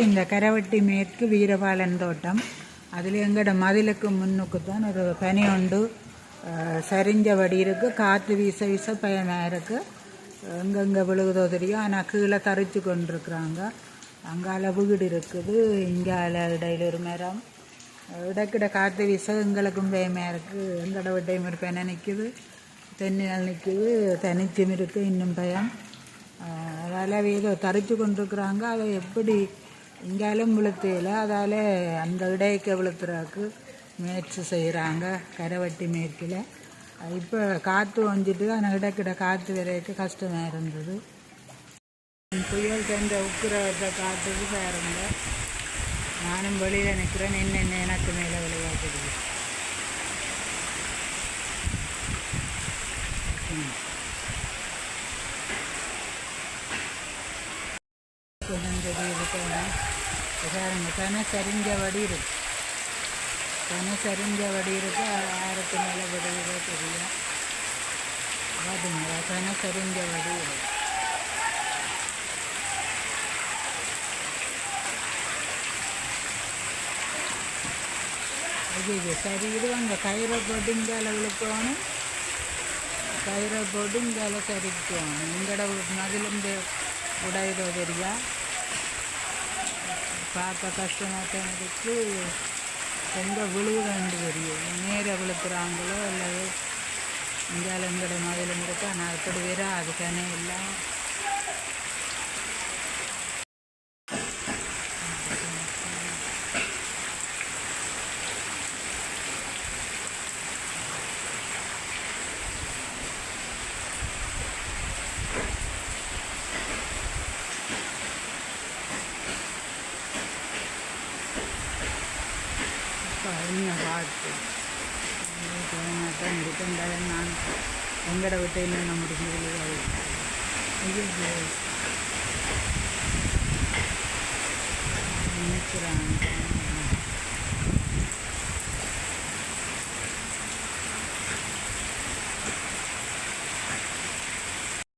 இந்த கரவட்டி மேற்கு வீரபாலன் தோட்டம். அதில் எங்கட மதிலுக்கு முன்னுக்கு தான் ஒரு பனி உண்டு சரிஞ்ச வடி இருக்குது. காற்று வீச வீச பயமாக இருக்குது. எங்கெங்கே விழுகுதோ தெரியும். ஆனால் கீழே தரிச்சு கொண்டிருக்குறாங்க. அங்கால வீடு இருக்குது. இங்கால இடையில ஒரு மரம். இடக்கிட காற்று வீச எங்களுக்கும் பயமாக இருக்குது. எங்கட விட்டையும் ஒரு பெனை நிற்குது, தென்னில் நிற்குது, தனிச்சும் இருக்குது. இன்னும் பயம். அதால் ஏதோ தரிச்சு கொண்டிருக்குறாங்க. அதை எப்படி இங்காலும் விழுத்தையில் அதால் அந்த இடையக்க விழுத்துறாக்கு முயற்சி செய்கிறாங்க. கரவட்டி மேற்கில் இப்போ காற்று வந்துட்டு ஆனால் இடக்கிட காற்று வரைக்கும் கஷ்டமாக இருந்தது. புயல் தந்த உக்கிரத்தை காற்றுக்கு பாருங்க. நானும் வெளியில் நிற்கிறேன். என்னென்ன எனக்கு மேலே விளையாட்டுது. பாருங்க, தன சரிஞ்ச வடி இருக்கு. தன சரிஞ்ச வடி இருக்கு. ஆயிரத்து மேலே விடுவதோ தெரியும். அதுங்களா தன சரிஞ்ச வடி இருக்கு. இது சரி இருவாங்க. கயிறை போட்டு இங்கால விழுக்கணும். கயிறை போட்டு இங்கால சரிக்கணும். இங்கட மதிலிருந்து உடையதோ தெரியா. பார்க்க கஷ்டமாக தான் இருக்குது. எங்கே விழுவுதுன்னு தெரியும். நேராக விழுப்புறாங்களோ அல்லது இங்கால எங்கட மதிலும் இருக்கா. நான் அப்படி வேற அதுக்கானே இல்லை. என்ன பார்த்து தான் இருக்கின்றது. நான் எங்கட விட்டு என்ன முடிஞ்சது நினைக்கிறாங்க.